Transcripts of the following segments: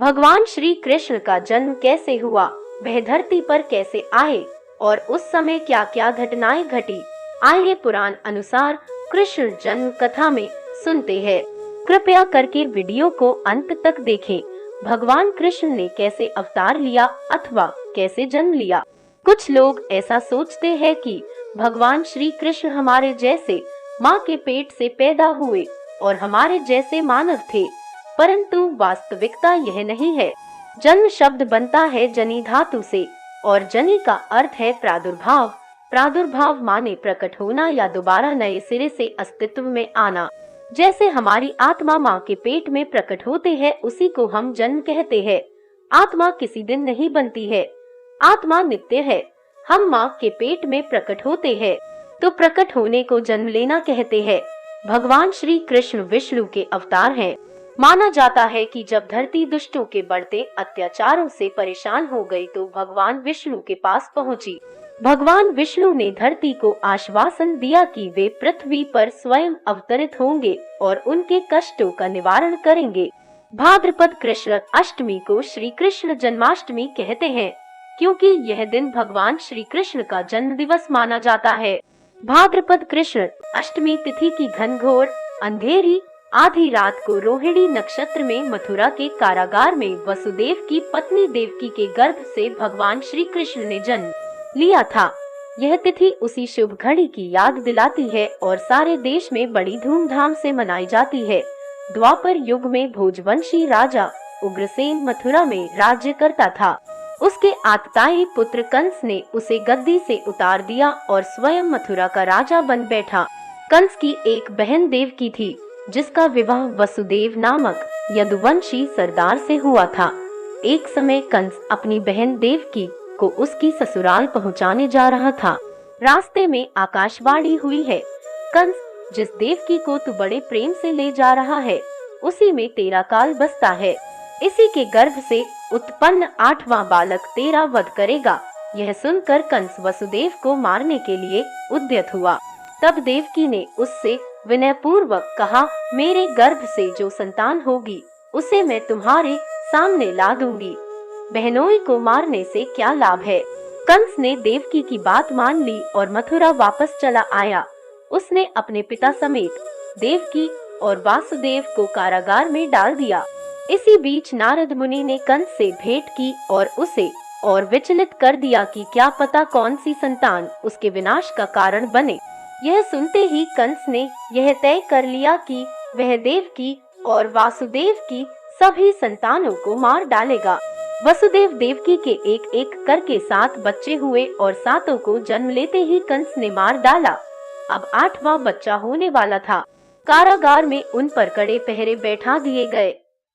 भगवान श्री कृष्ण का जन्म कैसे हुआ, वह धरती पर कैसे आए और उस समय क्या क्या घटनाएं घटी, आइए पुराण अनुसार कृष्ण जन्म कथा में सुनते हैं। कृपया करके वीडियो को अंत तक देखें। भगवान कृष्ण ने कैसे अवतार लिया अथवा कैसे जन्म लिया। कुछ लोग ऐसा सोचते हैं कि भगवान श्री कृष्ण हमारे जैसे माँ के पेट से पैदा हुए और हमारे जैसे मानव थे, परंतु वास्तविकता यह नहीं है। जन्म शब्द बनता है जनि धातु से और जनि का अर्थ है प्रादुर्भाव। प्रादुर्भाव माने प्रकट होना या दोबारा नए सिरे से अस्तित्व में आना। जैसे हमारी आत्मा माँ के पेट में प्रकट होते है, उसी को हम जन्म कहते हैं। आत्मा किसी दिन नहीं बनती है, आत्मा नित्य है। हम माँ के पेट में प्रकट होते हैं तो प्रकट होने को जन्म लेना कहते हैं। भगवान श्री कृष्ण विष्णु के अवतार हैं। माना जाता है कि जब धरती दुष्टों के बढ़ते अत्याचारों से परेशान हो गई तो भगवान विष्णु के पास पहुंची। भगवान विष्णु ने धरती को आश्वासन दिया कि वे पृथ्वी पर स्वयं अवतरित होंगे और उनके कष्टों का निवारण करेंगे। भाद्रपद कृष्ण अष्टमी को श्री कृष्ण जन्माष्टमी कहते हैं, क्योंकि यह दिन भगवान श्री कृष्ण का जन्म दिवस माना जाता है। भाद्रपद कृष्ण अष्टमी तिथि की घनघोर अंधेरी आधी रात को रोहिणी नक्षत्र में मथुरा के कारागार में वसुदेव की पत्नी देवकी के गर्भ से भगवान श्री कृष्ण ने जन्म लिया था। यह तिथि उसी शुभ घड़ी की याद दिलाती है और सारे देश में बड़ी धूमधाम से मनाई जाती है। द्वापर युग में भोजवंशी राजा उग्रसेन मथुरा में राज्य करता था। उसके आतताई पुत्र कंस ने उसे गद्दी से उतार दिया और स्वयं मथुरा का राजा बन बैठा। कंस की एक बहन देवकी थी, जिसका विवाह वसुदेव नामक यदुवंशी सरदार से हुआ था। एक समय कंस अपनी बहन देवकी को उसकी ससुराल पहुंचाने जा रहा था। रास्ते में आकाशवाणी हुई है, कंस, जिस देवकी को तू बड़े प्रेम से ले जा रहा है, उसी में तेरा काल बसता है। इसी के गर्भ से उत्पन्न 8वां बालक तेरा वध करेगा। यह सुनकर कंस वसुदेव को मारने के लिए उद्यत हुआ। तब देवकी ने उससे विनय पूर्वक कहा, मेरे गर्भ से जो संतान होगी उसे मैं तुम्हारे सामने ला दूंगी। बहनोई को मारने से क्या लाभ है। कंस ने देवकी की बात मान ली और मथुरा वापस चला आया। उसने अपने पिता समेत देवकी और वासुदेव को कारागार में डाल दिया। इसी बीच नारद मुनि ने कंस से भेंट की और उसे और विचलित कर दिया कि क्या पता कौन सी संतान उसके विनाश का कारण बने। यह सुनते ही कंस ने यह तय कर लिया कि वह देवकी और वासुदेव की सभी संतानों को मार डालेगा। वसुदेव देवकी के एक एक करके 7 बच्चे हुए और 7 को जन्म लेते ही कंस ने मार डाला। अब 8वां बच्चा होने वाला था। कारागार में उन पर कड़े पहरे बैठा दिए गए।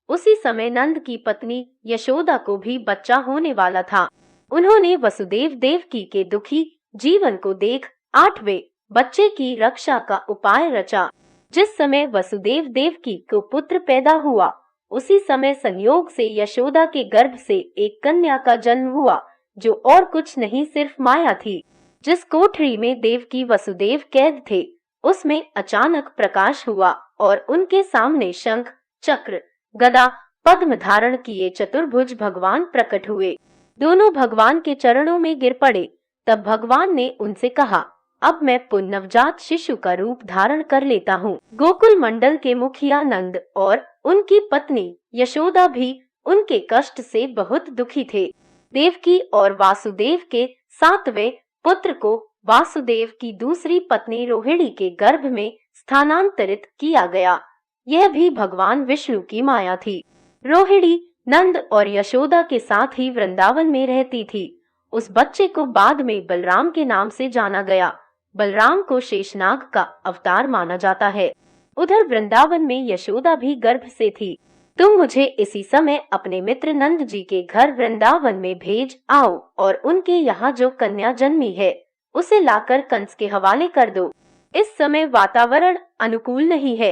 उसी समय नंद की पत्नी यशोदा को भी बच्चा होने वाला था। उन्होंने वसुदेव देवकी के दुखी जीवन को देख 8वें बच्चे की रक्षा का उपाय रचा। जिस समय वसुदेव देवकी को पुत्र पैदा हुआ, उसी समय संयोग से यशोदा के गर्भ से एक कन्या का जन्म हुआ, जो और कुछ नहीं सिर्फ माया थी। जिस कोठरी में देवकी वसुदेव कैद थे, उसमें अचानक प्रकाश हुआ और उनके सामने शंख, चक्र, गदा, पद्म धारण किए चतुर्भुज भगवान प्रकट हुए। दोनों भगवान के चरणों में गिर पड़े। तब भगवान ने उनसे कहा, अब मैं पुनः नवजात शिशु का रूप धारण कर लेता हूँ। गोकुल मंडल के मुखिया नंद और उनकी पत्नी यशोदा भी उनके कष्ट से बहुत दुखी थे। देवकी और वासुदेव के 7वें पुत्र को वासुदेव की दूसरी पत्नी रोहिणी के गर्भ में स्थानांतरित किया गया। यह भी भगवान विष्णु की माया थी। रोहिणी नंद और यशोदा के साथ ही वृंदावन में रहती थी। उस बच्चे को बाद में बलराम के नाम से जाना गया। बलराम को शेषनाग का अवतार माना जाता है। उधर वृंदावन में यशोदा भी गर्भ से थी। तुम मुझे इसी समय अपने मित्र नंद जी के घर वृंदावन में भेज आओ और उनके यहाँ जो कन्या जन्मी है उसे लाकर कंस के हवाले कर दो। इस समय वातावरण अनुकूल नहीं है,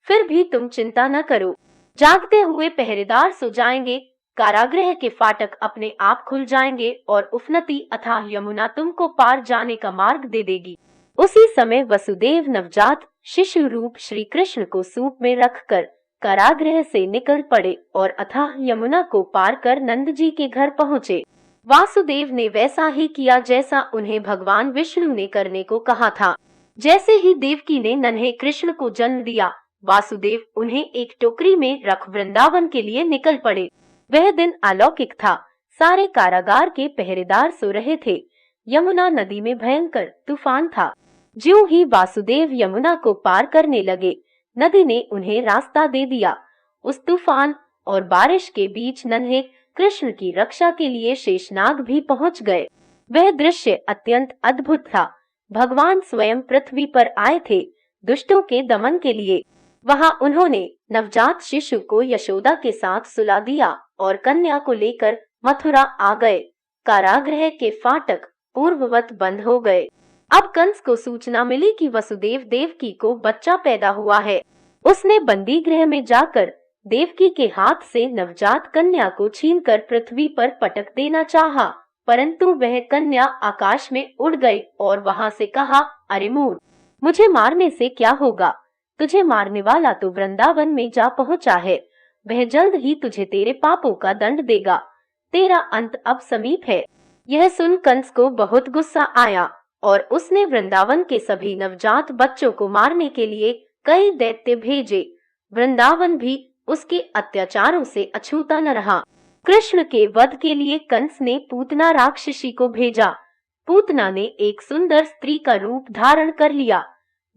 फिर भी तुम चिंता न करो। जागते हुए पहरेदार सो जाएंगे, कारागृह के फाटक अपने आप खुल जाएंगे और उफनती अथाह यमुना तुमको पार जाने का मार्ग दे देगी। उसी समय वसुदेव नवजात शिशु रूप श्री कृष्ण को सूप में रखकर कारागृह से निकल पड़े और अथाह यमुना को पार कर नंद जी के घर पहुँचे। वासुदेव ने वैसा ही किया जैसा उन्हें भगवान विष्णु ने करने को कहा था। जैसे ही देवकी ने नन्हे कृष्ण को जन्म दिया, वासुदेव उन्हें एक टोकरी में रख वृंदावन के लिए निकल पड़े। वह दिन अलौकिक था। सारे कारागार के पहरेदार सो रहे थे। यमुना नदी में भयंकर तूफान था। ज्यों ही वासुदेव यमुना को पार करने लगे, नदी ने उन्हें रास्ता दे दिया। उस तूफान और बारिश के बीच नन्हे कृष्ण की रक्षा के लिए शेषनाग भी पहुंच गए। वह दृश्य अत्यंत अद्भुत था। भगवान स्वयं पृथ्वी पर आए थे दुष्टों के दमन के लिए। वहां उन्होंने नवजात शिशु को यशोदा के साथ सुला दिया और कन्या को लेकर मथुरा आ गए। कारागृह के फाटक पूर्ववत बंद हो गए। अब कंस को सूचना मिली कि वसुदेव देवकी को बच्चा पैदा हुआ है। उसने बंदी गृह में जाकर देवकी के हाथ से नवजात कन्या को छीनकर पृथ्वी पर पटक देना चाहा, परंतु वह कन्या आकाश में उड़ गई और वहां से कहा, अरे मूर्ख, मुझे मारने से क्या होगा? तुझे मारने वाला तो वृंदावन में जा पहुंचा है। वह जल्द ही तुझे तेरे पापों का दंड देगा। तेरा अंत अब समीप है। यह सुन कंस को बहुत गुस्सा आया और उसने वृंदावन के सभी नवजात बच्चों को मारने के लिए कई दैत्य भेजे। वृंदावन भी उसके अत्याचारों से अछूता न रहा। कृष्ण के वध के लिए कंस ने पूतना राक्षसी को भेजा। पूतना ने एक सुंदर स्त्री का रूप धारण कर लिया।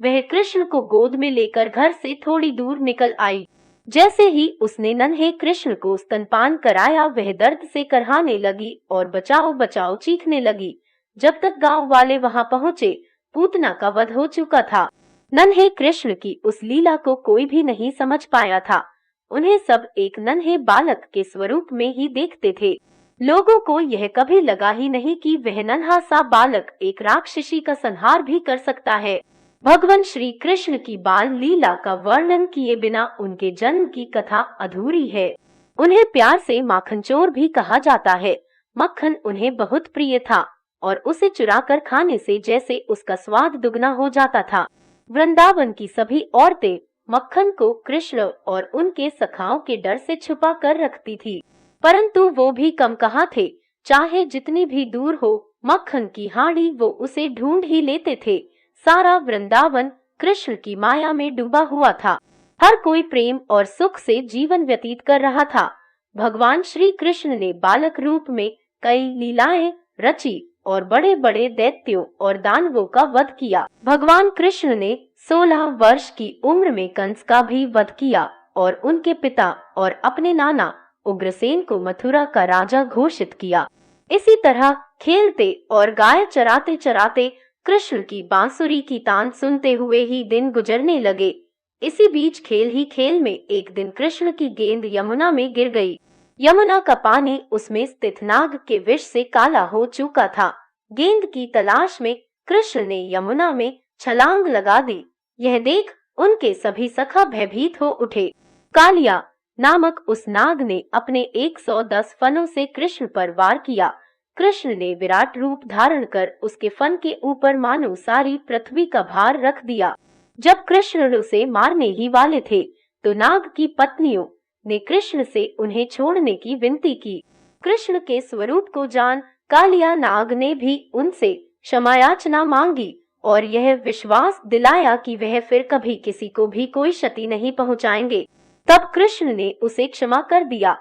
वह कृष्ण को गोद में लेकर घर से थोड़ी दूर निकल आई। जैसे ही उसने नन्हे कृष्ण को स्तनपान कराया, वह दर्द से करहाने लगी और बचाओ बचाओ चीखने लगी। जब तक गांव वाले वहां पहुंचे, पूतना का वध हो चुका था। नन्हे कृष्ण की उस लीला को कोई भी नहीं समझ पाया था। उन्हें सब एक नन्हे बालक के स्वरूप में ही देखते थे। लोगों को यह कभी लगा ही नहीं कि वह नन्हा सा बालक एक राक्षसी का संहार भी कर सकता है। भगवान श्री कृष्ण की बाल लीला का वर्णन किए बिना उनके जन्म की कथा अधूरी है। उन्हें प्यार से माखन चोर भी कहा जाता है। मक्खन उन्हें बहुत प्रिय था और उसे चुराकर खाने से जैसे उसका स्वाद दुगना हो जाता था। वृंदावन की सभी औरतें मक्खन को कृष्ण और उनके सखाओं के डर से छुपा कर रखती थी, परंतु वो भी कम कहाँ थे। चाहे जितनी भी दूर हो, मक्खन की हांडी वो उसे ढूंढ ही लेते थे। सारा वृंदावन कृष्ण की माया में डूबा हुआ था। हर कोई प्रेम और सुख से जीवन व्यतीत कर रहा था। भगवान श्री कृष्ण ने बालक रूप में कई लीलाएं रची और बड़े बड़े दैत्यों और दानवों का वध किया। भगवान कृष्ण ने 16 वर्ष की उम्र में कंस का भी वध किया और उनके पिता और अपने नाना उग्रसेन को मथुरा का राजा घोषित किया। इसी तरह खेलते और गाय चराते चराते कृष्ण की बांसुरी की तान सुनते हुए ही दिन गुजरने लगे। इसी बीच खेल ही खेल में एक दिन कृष्ण की गेंद यमुना में गिर गई। यमुना का पानी उसमें स्थित नाग के विष से काला हो चुका था। गेंद की तलाश में कृष्ण ने यमुना में छलांग लगा दी। यह देख उनके सभी सखा भयभीत हो उठे। कालिया नामक उस नाग ने अपने 110 फनों से कृष्ण पर वार किया। कृष्ण ने विराट रूप धारण कर उसके फन के ऊपर मानो सारी पृथ्वी का भार रख दिया। जब कृष्ण उसे मारने ही वाले थे, तो नाग की पत्नियों ने कृष्ण से उन्हें छोड़ने की विनती की। कृष्ण के स्वरूप को जान कालिया नाग ने भी उनसे क्षमायाचना मांगी और यह विश्वास दिलाया कि वह फिर कभी किसी को भी कोई क्षति नहीं पहुंचाएंगे। तब कृष्ण ने उसे क्षमा कर दिया।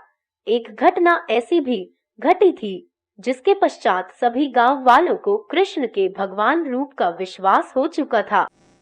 एक घटना ऐसी भी घटी थी जिसके पश्चात सभी गांव वालों को कृष्ण के भगवान रूप का विश्वास हो चुका था।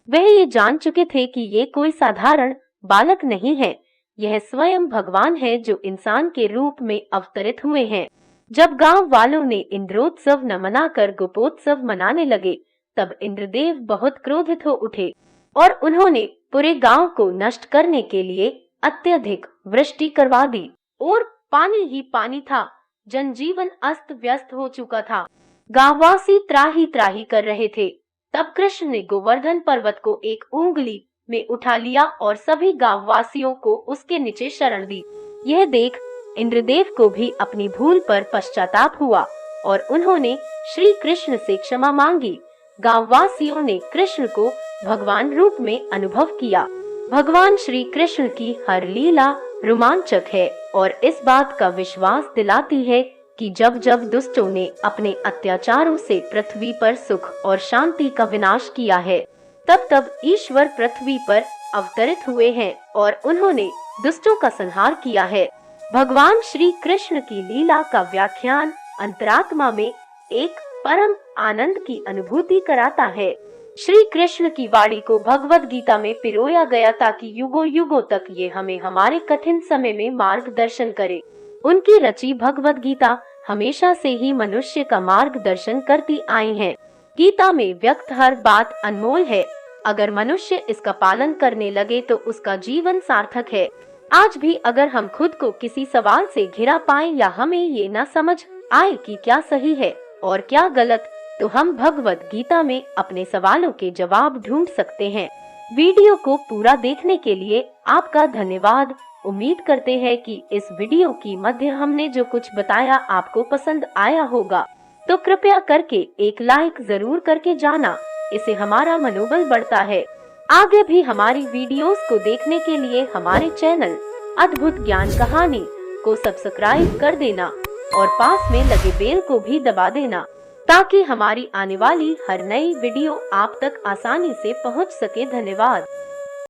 वह ये जान चुके थे कि ये कोई साधारण बालक नहीं है, यह स्वयं भगवान है जो इंसान के रूप में अवतरित हुए हैं। जब गांव वालों ने इंद्रोत्सव न मनाकर गोपोत्सव मनाने लगे, तब इंद्रदेव बहुत क्रोधित हो उठे और उन्होंने पूरे गांव को नष्ट करने के लिए अत्यधिक वृष्टि करवा दी और पानी ही पानी था। जनजीवन अस्त व्यस्त हो चुका था। गांववासी त्राही त्राही कर रहे थे। तब कृष्ण ने गोवर्धन पर्वत को एक उंगली में उठा लिया और सभी गांववासियों को उसके नीचे शरण दी। यह देख इंद्रदेव को भी अपनी भूल पर पश्चाताप हुआ और उन्होंने श्री कृष्ण से क्षमा मांगी। गांववासियों ने कृष्ण को भगवान रूप में अनुभव किया। भगवान श्री कृष्ण की हर लीला रोमांचक है और इस बात का विश्वास दिलाती है कि जब जब दुष्टों ने अपने अत्याचारों से पृथ्वी पर सुख और शांति का विनाश किया है, तब तब ईश्वर पृथ्वी पर अवतरित हुए हैं और उन्होंने दुष्टों का संहार किया है। भगवान श्री कृष्ण की लीला का व्याख्यान अंतरात्मा में एक परम आनंद की अनुभूति कराता है। श्री कृष्ण की वाणी को भगवद गीता में पिरोया गया ताकि युगों युगों तक ये हमें हमारे कठिन समय में मार्गदर्शन करे। उनकी रची भगवद गीता हमेशा से ही मनुष्य का मार्गदर्शन करती आई है। गीता में व्यक्त हर बात अनमोल है। अगर मनुष्य इसका पालन करने लगे तो उसका जीवन सार्थक है। आज भी अगर हम खुद को किसी सवाल से घिरा पाए या हमें ये न समझ आए कि क्या सही है और क्या गलत, तो हम भगवद गीता में अपने सवालों के जवाब ढूंढ सकते हैं। वीडियो को पूरा देखने के लिए आपका धन्यवाद। उम्मीद करते हैं कि इस वीडियो की मध्य हमने जो कुछ बताया आपको पसंद आया होगा, तो कृपया करके एक लाइक जरूर करके जाना, इससे हमारा मनोबल बढ़ता है। आगे भी हमारी वीडियोस को देखने के लिए हमारे चैनल अद्भुत ज्ञान कहानी को सब्सक्राइब कर देना और पास में लगे बेल को भी दबा देना, ताकि हमारी आने वाली हर नई वीडियो आप तक आसानी से पहुंच सके। धन्यवाद।